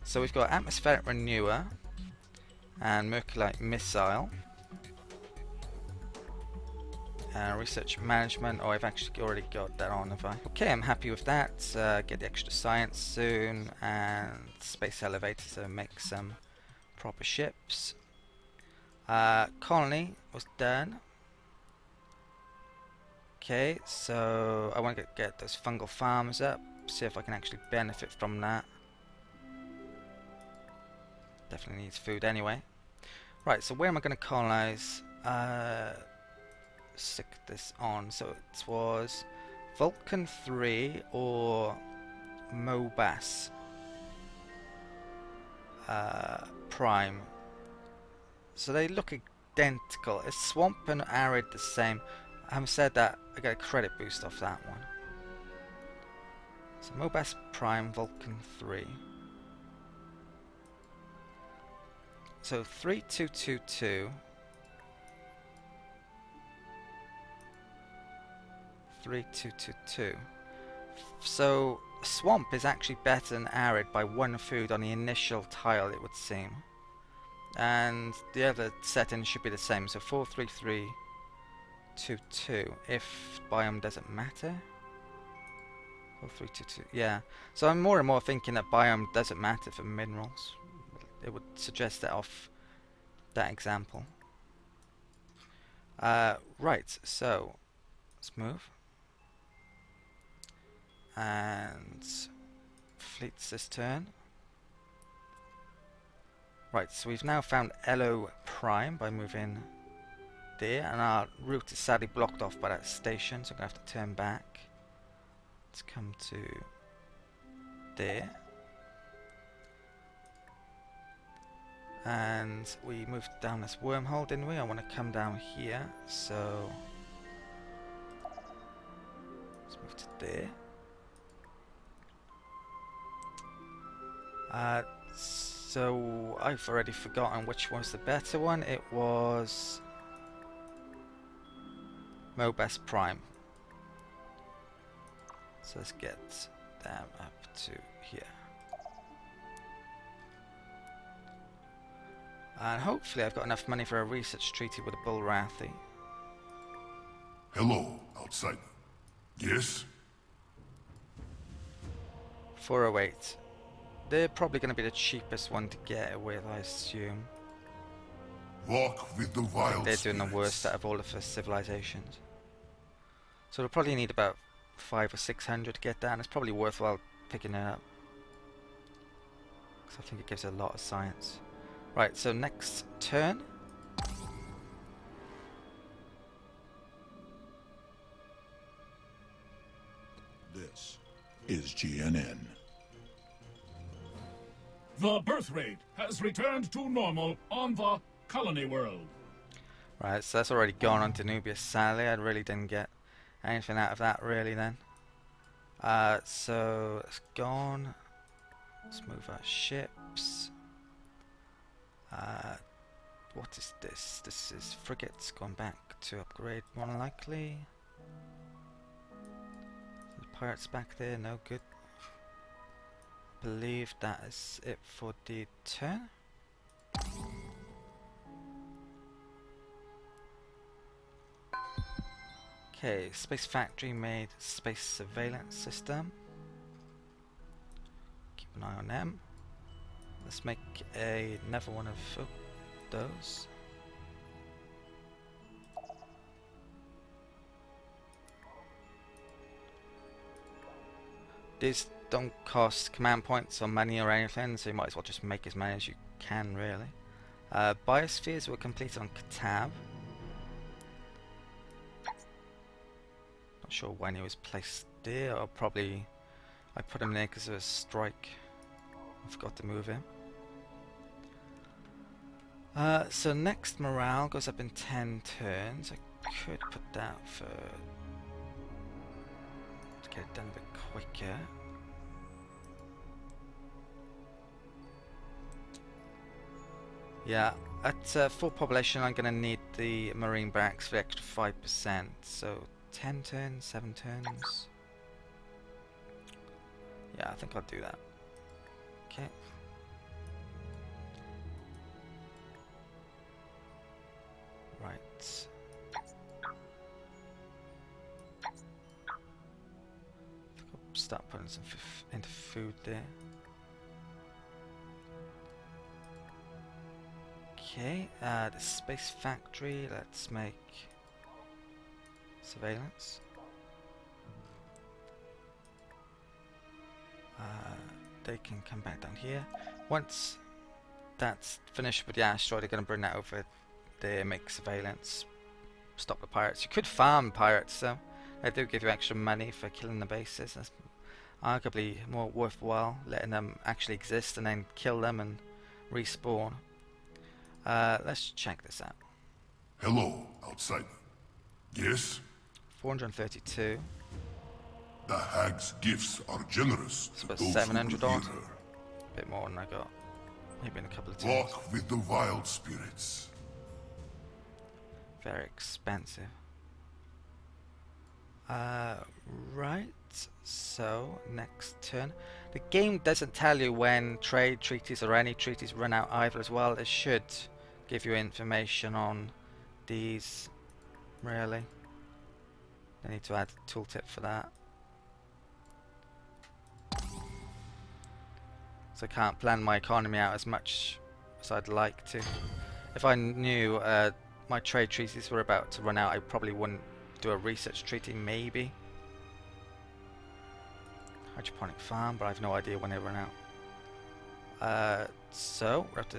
So we've got atmospheric renewer and mercurite missile. Research management. Oh, I've actually already got that on, have I? Okay, I'm happy with that. Get the extra science soon, and space elevator to make some proper ships. Colony was done. Okay, so I want to get those fungal farms up, see if I can actually benefit from that. Definitely needs food anyway. Right, so where am I going to colonize? Stick this on. So it was Vulcan 3 or Mobas Prime. So they look identical. Is Swamp and Arid the same? Having said that, I get a credit boost off that one. So Mobas Prime, Vulcan 3. So 3222. 3222. So Swamp is actually better than Arid by 1 food on the initial tile, it would seem. And the other setting should be the same, so 43322 if biome doesn't matter. 4322, yeah. So I'm more and more thinking that biome doesn't matter for minerals. It would suggest that off that example. Right, so let's move. And fleets this turn. Right, so we've now found Elo Prime by moving there, and our route is sadly blocked off by that station, so I'm going to have to turn back. Let's come to there. And we moved down this wormhole, didn't we? I want to come down here, so let's move to there. So I've already forgotten which was the better one. It was Mobas Prime. So let's get them up to here. And hopefully I've got enough money for a research treaty with a Bullrathi. Hello, outsider. Yes? 408. They're probably going to be the cheapest one to get with, I assume. Walk with the wild They're doing spirits. the worst out of all of the civilizations. So they'll probably need about 500 or 600 to get that, and it's probably worthwhile picking it up. Because I think it gives a lot of science. Right, so next turn. This is GNN. The birth rate has returned to normal on the colony world. Right, so that's already gone on to Nubius, sadly. I really didn't get anything out of that, really, then. So it's gone. Let's move our ships. What is this? This is frigates going back to upgrade, more than likely. The pirates back there, no good. Believe that is it for the turn. Okay, Space Factory made space surveillance system. Keep an eye on them. Let's make another one of those. These don't cost command points or money or anything, so you might as well just make as many as you can, really. Biospheres were completed on Katab. Not sure when he was placed there, or probably I put him there because of a strike. I forgot to move him. So next morale goes up in 10 turns. I could put that for to get it done a bit quicker. Yeah, at full population I'm going to need the marine barracks for the extra 5%. So 10 turns, 7 turns. Yeah, I think I'll do that. Okay. Right. Start putting some into food there. Okay, the space factory, let's make surveillance. They can come back down here. Once that's finished with the asteroid, they're going to bring that over there, make surveillance, stop the pirates. You could farm pirates though. They do give you extra money for killing the bases. That's arguably more worthwhile, letting them actually exist and then kill them and respawn. Let's check this out. Hello, outsider. Yes? 432. The hag's gifts are generous to about those who 700 revere odd. her. A bit more than I got. Maybe in a couple of times. Walk with the wild spirits. Very expensive. Right. So next turn. The game doesn't tell you when trade treaties or any treaties run out either as well. It should give you information on these. Really. I need to add a tooltip for that. So I can't plan my economy out as much as I'd like to. If I knew my trade treaties were about to run out, I probably wouldn't do a research treaty, maybe. Hydroponic farm, but I have no idea when they run out. So, we're up to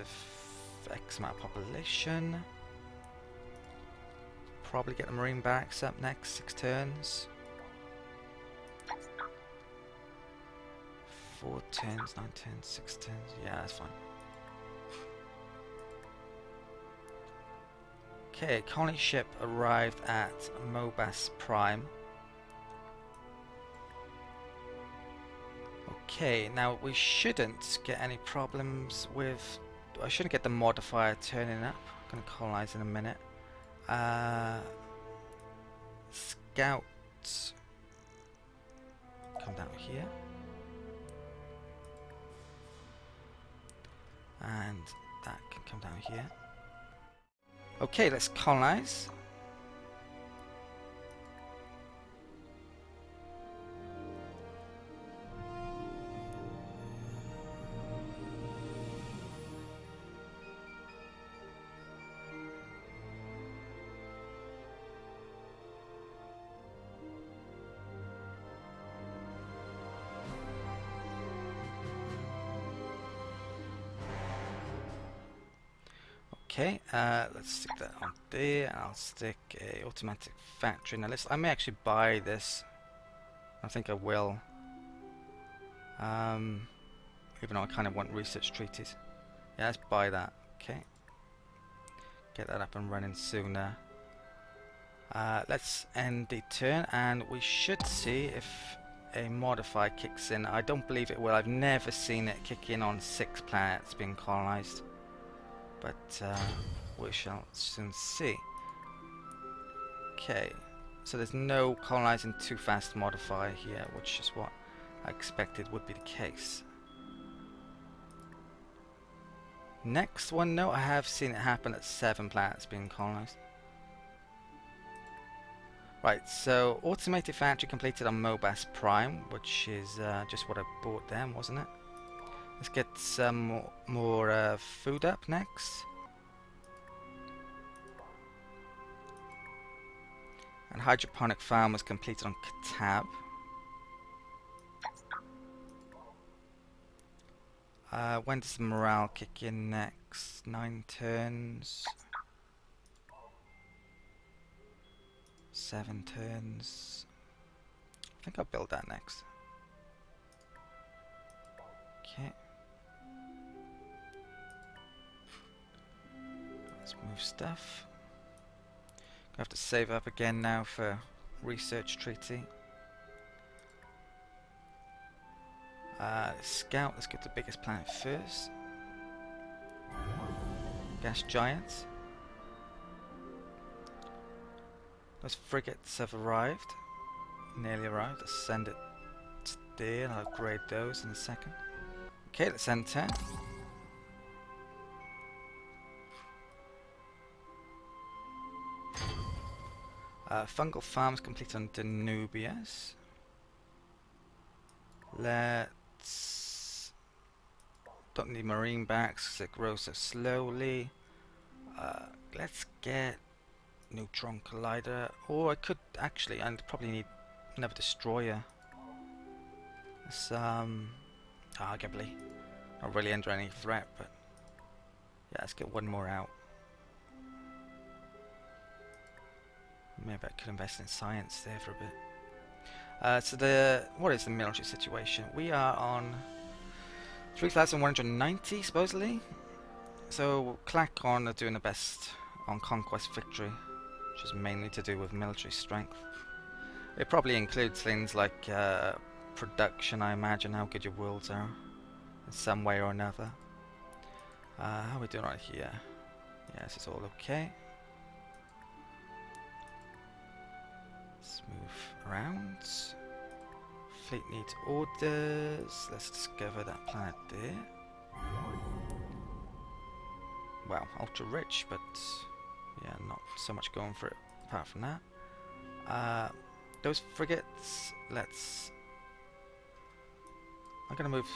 X amount of population. Probably get the marine barracks up next, 6 turns. 4 turns, 9 turns, 6 turns. Yeah, that's fine. Okay, colony ship arrived at Mobas Prime. Okay, now we shouldn't get any problems with... I shouldn't get the modifier turning up. I'm going to colonize in a minute. Scouts come down here. And that can come down here. Okay, let's colonize. Okay, let's stick that on there. I'll stick a automatic factory. Now I may actually buy this. I think I will. Even though I kind of want research treaties. Yeah, let's buy that. Okay. Get that up and running sooner. Let's end the turn and we should see if a modifier kicks in. I don't believe it will. I've never seen it kick in on 6 planets being colonized. But we shall soon see. Okay, so there's no colonizing too fast modifier here, which is what I expected would be the case. Next one, no, I have seen it happen at 7 planets being colonized. Right, so automated factory completed on Mobas Prime, which is just what I bought then, wasn't it? Let's get some more food up next. And hydroponic farm was completed on Katab. When does the morale kick in next? 9 turns. 7 turns. I think I'll build that next. Okay. Let's move stuff. Gonna have to save up again now for research treaty. Scout, let's get the biggest planet first. Gas giants. Those frigates have arrived. Nearly arrived. Let's send it there and I'll upgrade those in a second. Okay, let's enter. Fungal farms complete on Danubius. Let's... Don't need marine backs because it grows so slowly. Let's get neutron collider. Or I could actually, I'd probably need another destroyer. Arguably not really under any threat, but yeah, let's get one more out. Maybe I could invest in science there for a bit. So what is the military situation? We are on 3,190 supposedly. So Clacon are doing the best on conquest victory, which is mainly to do with military strength. It probably includes things like production, I imagine, how good your worlds are in some way or another. How are we doing right here? Yeah, this is all okay. Let's move around. Fleet needs orders. Let's discover that planet there. Well, ultra rich, but yeah, not so much going for it apart from that. Those frigates, I'm gonna move.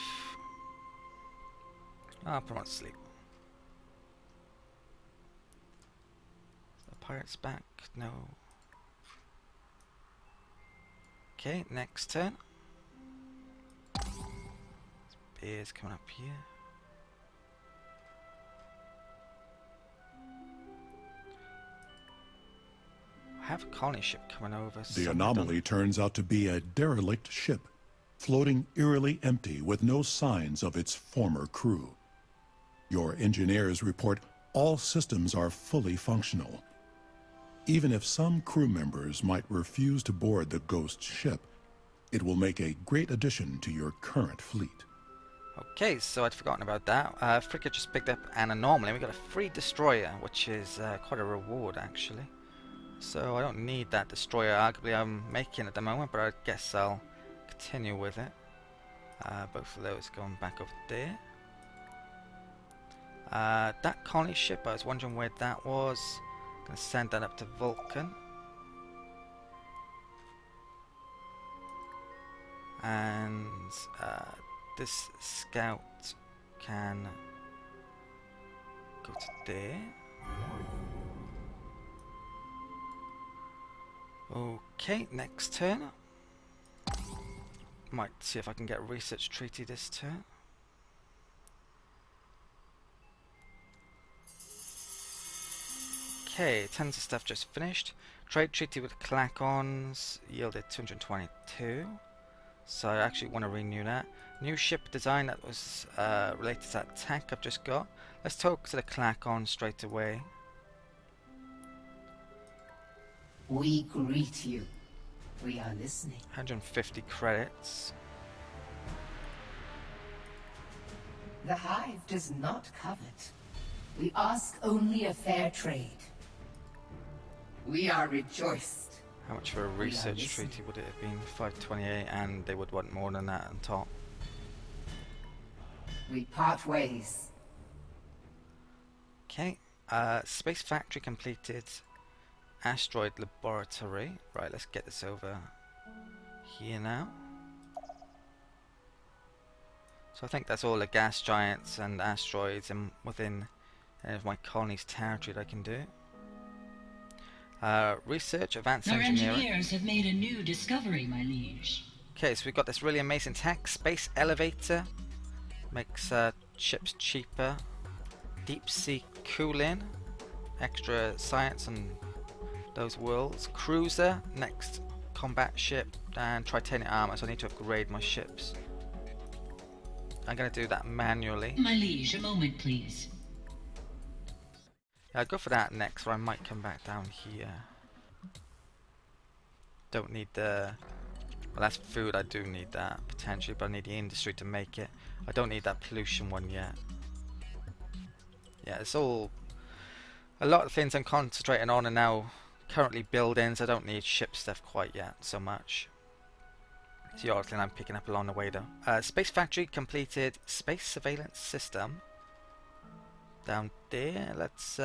I'll put them on sleep. The pirates back? No. Okay, next turn. Bears coming up here. I have a colony ship coming over. The anomaly turns out to be a derelict ship, floating eerily empty with no signs of its former crew. Your engineers report all systems are fully functional. Even if some crew members might refuse to board the ghost ship, it will make a great addition to your current fleet. Okay, so I'd forgotten about that. Frigate just picked up an anomaly. We got a free destroyer, which is quite a reward actually. So I don't need that destroyer. Arguably I'm making at the moment, but I guess I'll continue with it. Both of those going back over there. That colony ship, I was wondering where that was. Gonna send that up to Vulcan. And this scout can go to there. Okay, next turn. Might see if I can get a research treaty this turn. Okay, tons of stuff just finished. Trade treaty with Clacons yielded 222. So I actually want to renew that. New ship design that was related to that tech I've just got. Let's talk to the Clacon straight away. We greet you. We are listening. 150 credits. The Hive does not covet. We ask only a fair trade. We are rejoiced. How much for a research treaty would it have been? 528, and they would want more than that on top. We part ways. Okay, space factory completed. Asteroid laboratory. Right, let's get this over here now. So I think that's all the gas giants and asteroids and within any of my colony's territory that I can do. Research, advanced Our engineering. engineers have made a new discovery, my liege. Okay, so we've got this really amazing tech. Space elevator. Makes ships cheaper. Deep sea cooling. Extra science and those worlds. Cruiser, next combat ship, and titanium armor, so I need to upgrade my ships. I'm going to do that manually. My liege, a moment please. Yeah, I'll go for that next, or I might come back down here. Don't need the... Well, that's food, I do need that, potentially, but I need the industry to make it. I don't need that pollution one yet. Yeah, it's all... A lot of things I'm concentrating on are now currently buildings. I don't need ship stuff quite yet so much. It's the other thing I'm picking up along the way though. Space factory completed. Space surveillance system. Down there. Let's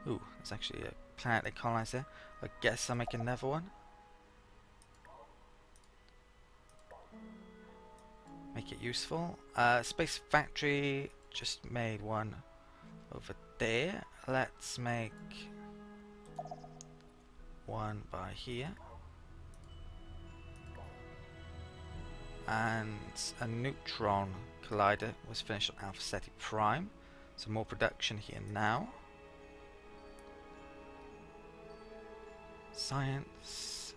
Ooh, It's actually a planet they colonized there. I guess I'll make another one. Make it useful. Space factory, just made one over there. Let's make one by here. And a neutron collider was finished on Alpha Ceti Prime. So more production here now. Science.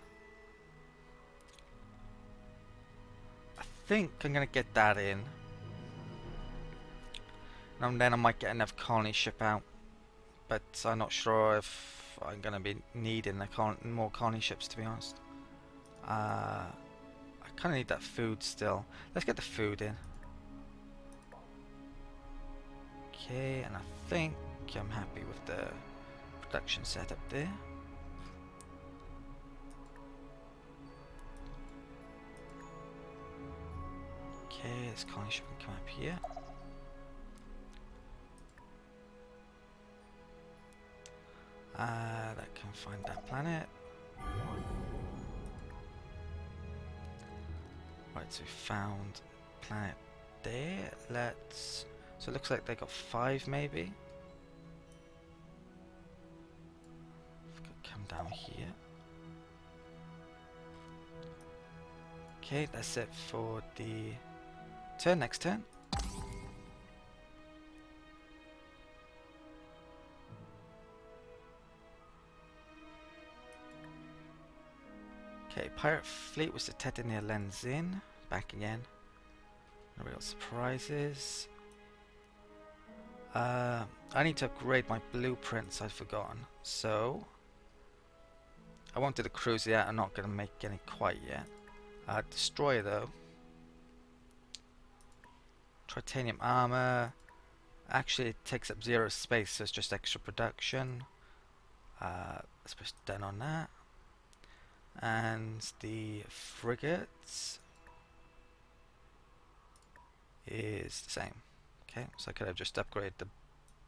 I think I'm gonna get that in. And then I might get another colony ship out. But I'm not sure if I'm gonna be needing more colony ships, to be honest. I kinda need that food still. Let's get the food in. Okay, and I think I'm happy with the production setup there. Okay, this colony ship can come up here. That can find that planet. Right, so we found planet there. Let's. So it looks like they got 5 maybe. Come down here. Okay, that's it for the turn. Next turn. Okay, pirate fleet was detected near Lenzin. Back again. No real surprises. I need to upgrade my blueprints, I've forgotten. So I won't do the cruiser yet. I'm not going to make any quite yet. Destroyer though. Titanium armor. Actually, it takes up 0 space, so it's just extra production. Let's push down on that. And the frigates is the same. Okay, so I could have just upgraded the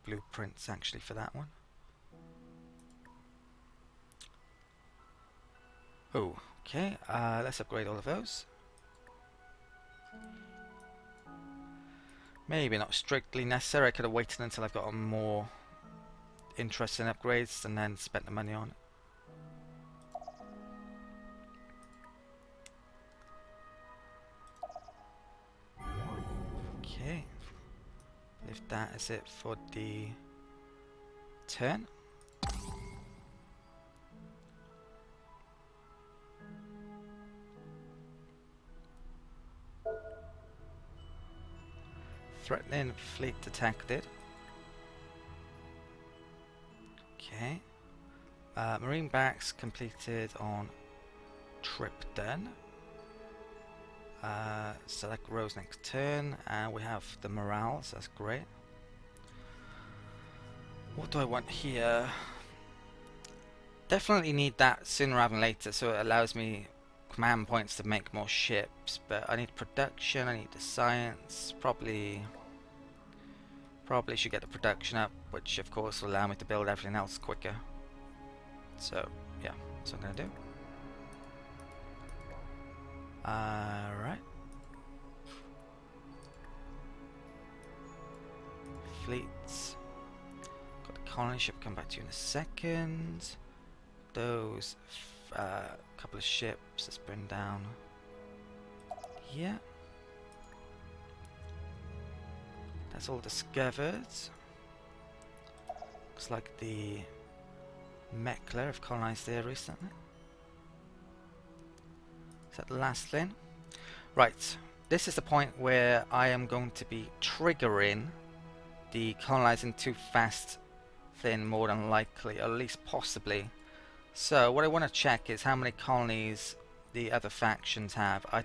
blueprints actually for that one. Oh, okay, let's upgrade all of those. Maybe not strictly necessary. I could have waited until I've got a more interesting upgrades and then spent the money on it. Okay, if that is it for the turn. Threatening fleet detected. Okay. Marine barracks completed on trip done. Select rows next turn, and we have the morale, so that's great. What do I want here? Definitely need that sooner rather than later, so it allows me command points to make more ships. But I need production, I need the science, probably should get the production up, which of course will allow me to build everything else quicker. So yeah, that's what I'm gonna do. Alright. Fleets. Got the colony ship, come back to you in a second. Those couple of ships, let's bring down here. That's all discovered. Looks like the Mekler have colonized there recently. Is that the last thing? Right, this is the point where I am going to be triggering the colonizing too fast thing more than likely, or at least possibly. So what I want to check is how many colonies the other factions have. I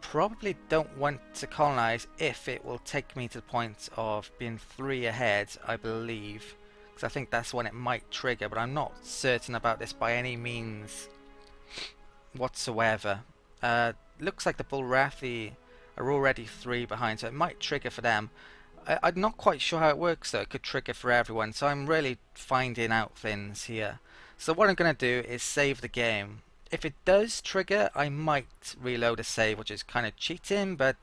probably don't want to colonize if it will take me to the point of being 3 ahead, I believe, because I think that's when it might trigger, but I'm not certain about this by any means whatsoever. Looks like the Bulrathi are already 3 behind, so it might trigger for them. I'm not quite sure how it works though. It could trigger for everyone, so I'm really finding out things here. So what I'm going to do is save the game. If it does trigger, I might reload a save, which is kind of cheating, but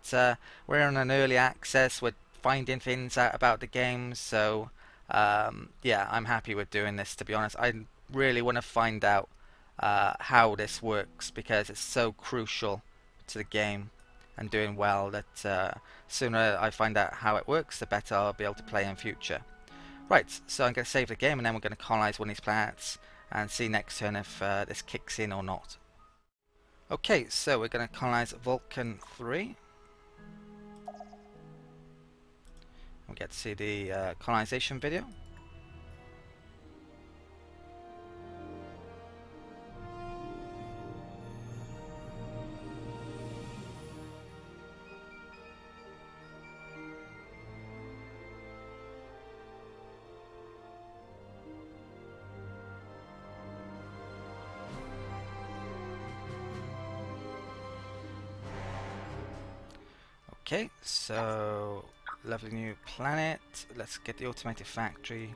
we're on an early access. We're finding things out about the game, so yeah, I'm happy with doing this, to be honest. I really want to find out how this works, because it's so crucial to the game and doing well that sooner I find out how it works, the better I'll be able to play in future. Right, so I'm going to save the game and then we're going to colonize one of these planets and see next turn if this kicks in or not. Okay, so we're going to colonize Vulcan 3. We get to see the colonization video. Okay, so lovely new planet. Let's get the automated factory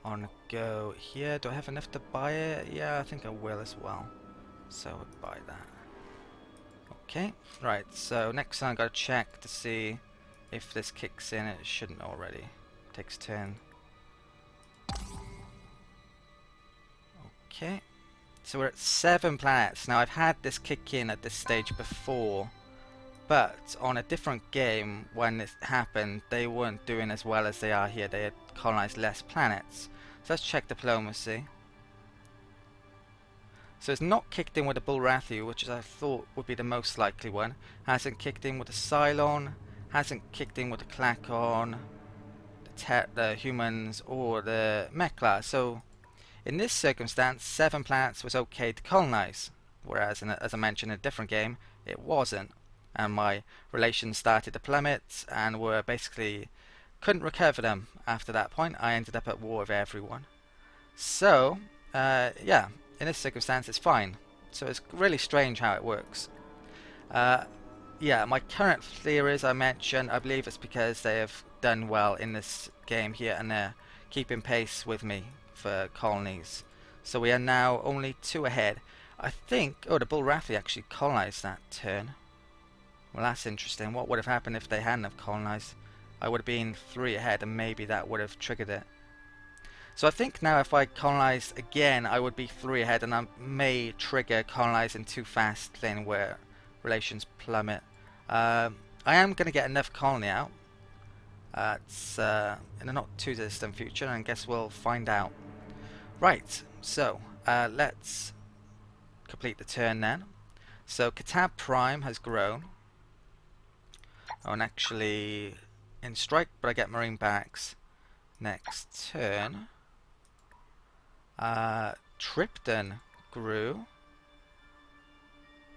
on go here. Do I have enough to buy it? Yeah, I think I will as well. So I'll buy that. Okay, right, so next time I've got to check to see if this kicks in. It shouldn't already. Takes turn. Okay, so we're at 7 planets. Now I've had this kick in at this stage before, but on a different game when it happened they weren't doing as well as they are here. They had colonized less planets. So let's check diplomacy. So it's not kicked in with a Bullrathu, which is I thought would be the most likely one. Hasn't kicked in with a Cylon, hasn't kicked in with a Klakon, the humans or the Mekla. So in this circumstance 7 planets was okay to colonize, whereas as I mentioned in a different game it wasn't. And my relations started to plummet and were basically couldn't recover them after that point. I ended up at war with everyone. So yeah, in this circumstance it's fine. So it's really strange how it works. Yeah, my current theories I mentioned, I believe it's because they have done well in this game here and they're keeping pace with me for colonies. So we are now only 2 ahead. I think, oh, the Bullrathu actually colonized that turn. Well, that's interesting. What would have happened if they hadn't have colonized? I would have been 3 ahead and maybe that would have triggered it. So I think now if I colonized again I would be 3 ahead and I may trigger colonizing too fast thing where relations plummet. I am going to get enough colony out. It's in a not too distant future and I guess we'll find out. Right, so let's complete the turn then. So Kitab Prime has grown. Oh, and actually in strike, but I get marine backs next turn. Tripton grew.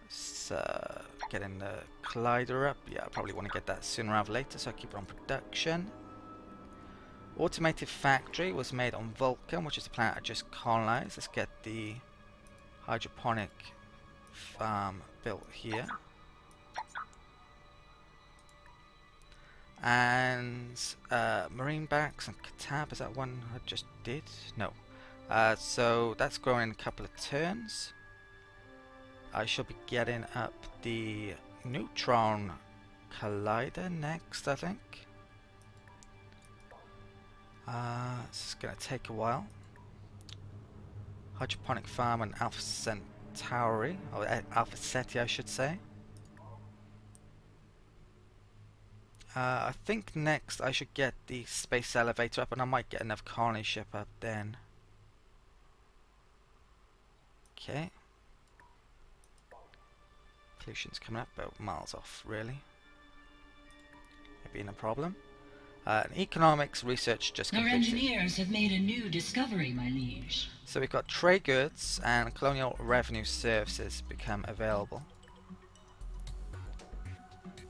So getting the collider up. Yeah, I probably want to get that sooner rather than later, so I keep it on production. Automated factory was made on Vulcan, which is the planet I just colonized. Let's get the hydroponic farm built here. And marine backs and Kitab, is that one I just did? No. So that's growing in a couple of turns. I shall be getting up the neutron collider next, I think. It's going to take a while. Hydroponic farm and Alpha Centauri, or Alpha Ceti I should say. I think next I should get the space elevator up and I might get another colony ship up then. Okay. Pollution's coming up about miles off really. Maybe a problem. Economics research just Our completed. engineers have made a new discovery, my liege. So we've got trade goods and colonial revenue services become available.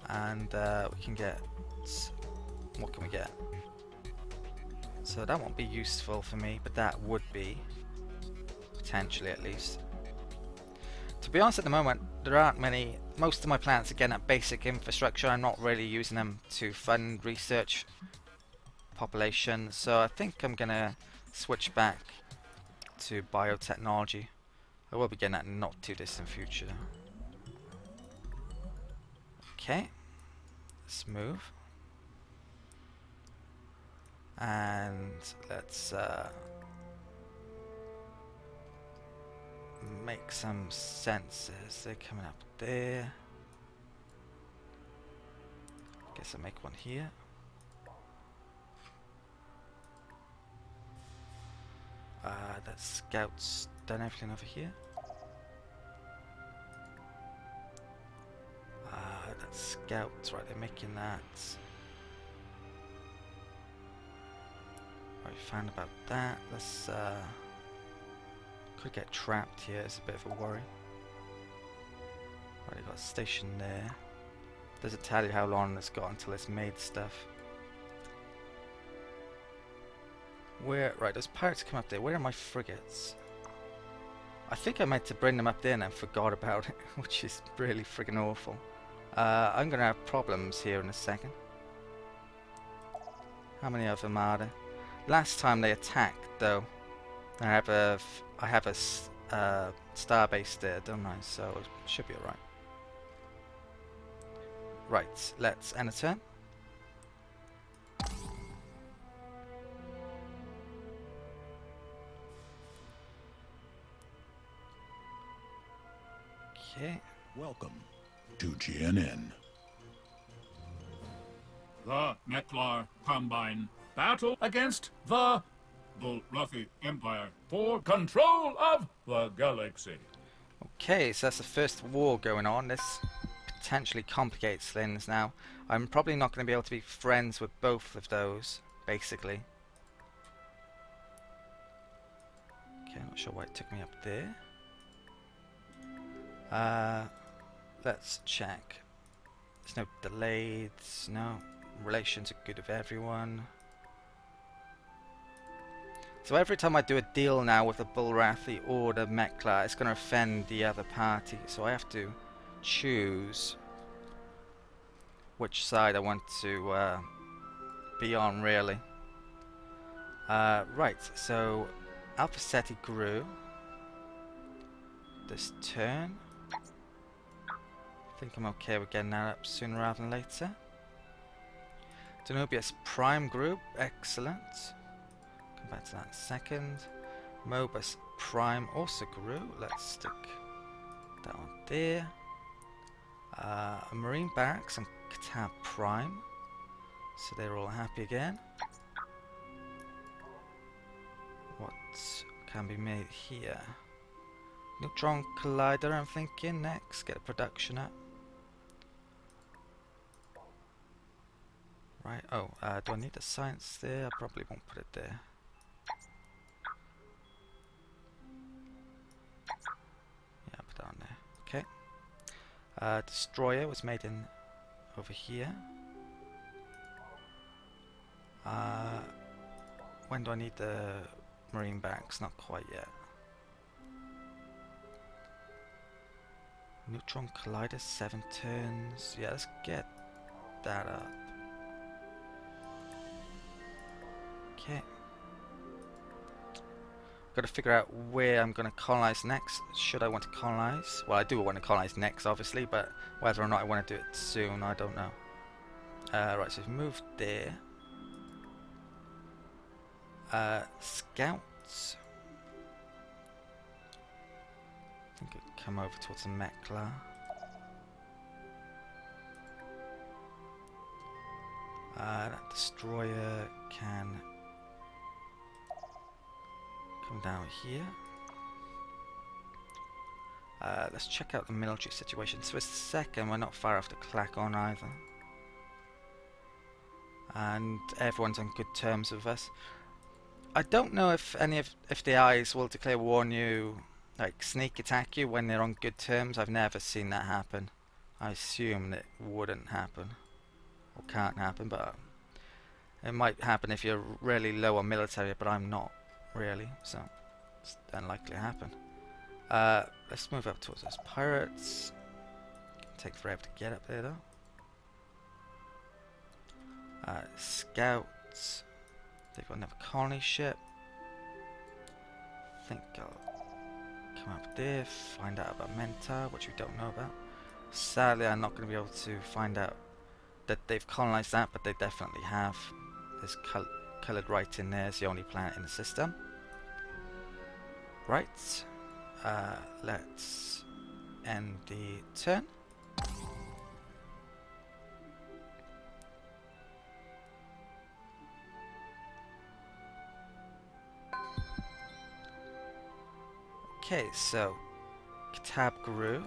And we can get, what can we get? So that won't be useful for me, but that would be, potentially at least. To be honest, at the moment there aren't many. Most of my plants are getting at basic infrastructure. I'm not really using them to fund research population, so I think I'm gonna switch back to biotechnology. I will be getting that in not too distant future. Okay, let's move. And let's make some sensors. They're coming up there. Guess I'll make one here. That scout's done everything over here. That scout's right, they're making that. Right, found about that. Let's could get trapped here, it's a bit of a worry. Right, I've got a station there. Does it tell you how long it's got until it's made stuff? Where, right, those pirates come up there. Where are my frigates? I think I meant to bring them up there and then forgot about it, which is really friggin' awful. I'm gonna have problems here in a second. How many of them are there? Last time they attacked, though, I have a starbase there, don't I? So it should be alright. Right, let's end a turn. Okay. Welcome to GNN. The Neklar Combine battle against the Bulrathi Empire for control of the galaxy. Okay, so that's the first war going on. This potentially complicates things now. I'm probably not going to be able to be friends with both of those, basically. Okay, I'm not sure why it took me up there. Let's check. There's no delays, no. Relations are good with everyone. So every time I do a deal now with the Bulrathi or the Mekla, it's going to offend the other party. So I have to choose which side I want to be on, really. Right, so Alpha Ceti grew this turn. I think I'm okay with getting that up sooner rather than later. Denobius Prime Group, excellent. Come back to that in a second. Mobus Prime also grew. Let's stick that on there. A Marine Barracks and Katab Prime. So they're all happy again. What can be made here? Neutron Collider, I'm thinking next. Get a production up. Right, oh, do I need the science there? I probably won't put it there. Yeah, put that on there. Okay. Destroyer was made in over here. When do I need the Marine Barracks? Not quite yet. Neutron Collider, 7 turns. Yeah, let's get that up. Okay. Got to figure out where I'm going to colonize next. Should I want to colonize? Well, I do want to colonize next, obviously, but whether or not I want to do it soon, I don't know. Right, so we've moved there. Scouts. I think it'll come over towards the Mekla. That destroyer can come down here. Let's check out the military situation. So it's the second, we're not far off the Clacon either. And everyone's on good terms with us. I don't know if if the eyes will declare war on you, like sneak attack you when they're on good terms. I've never seen that happen. I assume that wouldn't happen. Or can't happen, but it might happen if you're really low on military, but I'm not really, so it's unlikely to happen. Let's move up towards those pirates. Can take forever to get up there though. Scouts. They've got another colony ship. I think I'll come up there, find out about Mentor, which we don't know about. Sadly, I'm not going to be able to find out that they've colonized that, but they definitely have. There's coloured right in there. It's the only planet in the system. Right. Let's end the turn. Okay, so Kitab grew.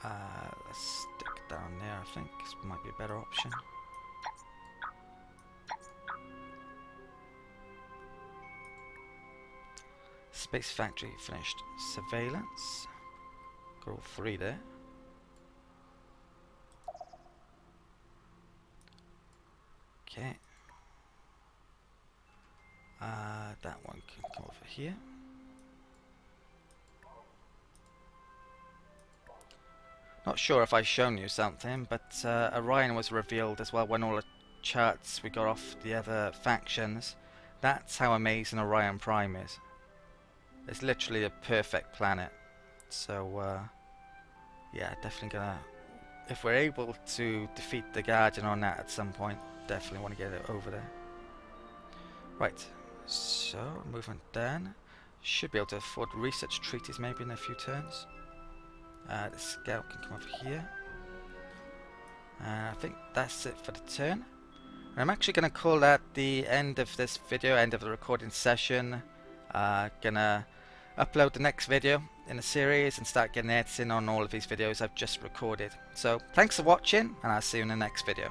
Let's stick it down there. I think this might be a better option. Space Factory finished surveillance. Got all 3 there. Okay. That one can come over here. Not sure if I've shown you something, but Orion was revealed as well when all the charts we got off the other factions. That's how amazing Orion Prime is. It's literally a perfect planet. So, yeah, definitely gonna... If we're able to defeat the Guardian on that at some point, definitely want to get it over there. Right, so movement done. Should be able to afford research treaties maybe in a few turns. The scout can come over here. I think that's it for the turn. And I'm actually going to call that the end of this video, end of the recording session. Gonna upload the next video in the series and start getting editing on all of these videos I've just recorded. So thanks for watching, and I'll see you in the next video.